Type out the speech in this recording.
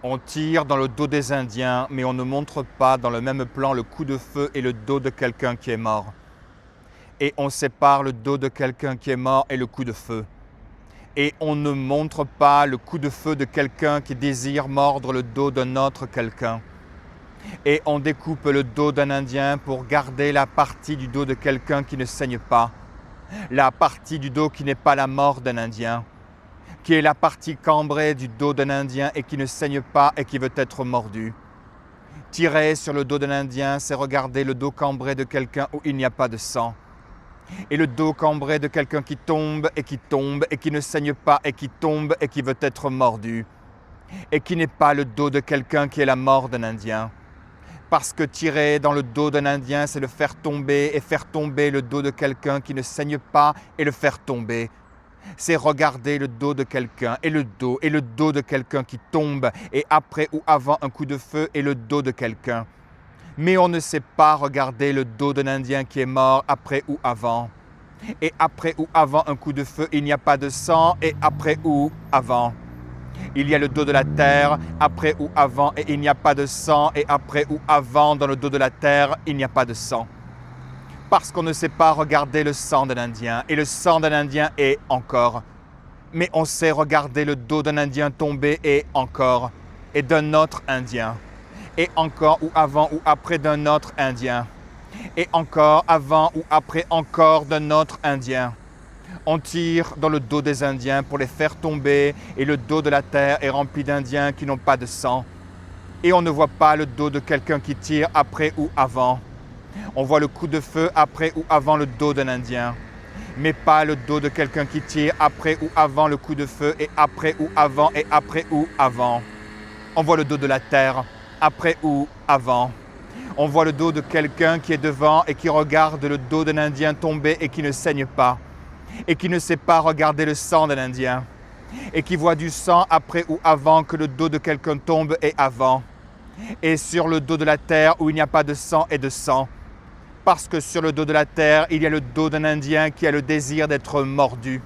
On tire dans le dos des Indiens, mais on ne montre pas dans le même plan le coup de feu et le dos de quelqu'un qui est mort. Et on sépare le dos de quelqu'un qui est mort et le coup de feu. Et on ne montre pas le coup de feu de quelqu'un qui désire mordre le dos d'un autre quelqu'un. Et on découpe le dos d'un Indien pour garder la partie du dos de quelqu'un qui ne saigne pas, la partie du dos qui n'est pas la mort d'un Indien, qui est la partie cambrée du dos d'un Indien et qui ne saigne pas et qui veut être mordu. Tirer sur le dos d'un Indien, c'est regarder le dos cambré de quelqu'un où il n'y a pas de sang. Et le dos cambré de quelqu'un qui tombe et qui ne saigne pas et qui tombe et qui veut être mordu. Et qui n'est pas le dos de quelqu'un qui est la mort d'un Indien. Parce que tirer dans le dos d'un Indien, c'est le faire tomber et faire tomber le dos de quelqu'un qui ne saigne pas et le faire tomber. C'est regarder le dos de quelqu'un et le dos de quelqu'un qui tombe et après ou avant un coup de feu et le dos de quelqu'un. Mais on ne sait pas regarder le dos d'un Indien qui est mort après ou avant. Et après ou avant un coup de feu, il n'y a pas de sang et après ou avant. Il y a le dos de la terre, après ou avant, et il n'y a pas de sang, et après ou avant, dans le dos de la terre, il n'y a pas de sang. Parce qu'on ne sait pas regarder le sang d'un Indien, et le sang d'un Indien est encore. Mais on sait regarder le dos d'un Indien tomber et encore, et d'un autre Indien, et encore ou avant ou après d'un autre Indien, et encore avant ou après encore d'un autre Indien. On tire dans le dos des Indiens pour les faire tomber et le dos de la terre est rempli d'Indiens qui n'ont pas de sang. Et on ne voit pas le dos de quelqu'un qui tire après ou avant. On voit le coup de feu après ou avant le dos d'un Indien, mais pas le dos de quelqu'un qui tire après ou avant le coup de feu et après ou avant et après ou avant. On voit le dos de la terre après ou avant. On voit le dos de quelqu'un qui est devant et qui regarde le dos d'un Indien tomber et qui ne saigne pas. Et qui ne sait pas regarder le sang d'un Indien, et qui voit du sang après ou avant que le dos de quelqu'un tombe et avant, et sur le dos de la terre où il n'y a pas de sang et de sang, parce que sur le dos de la terre, il y a le dos d'un Indien qui a le désir d'être mordu.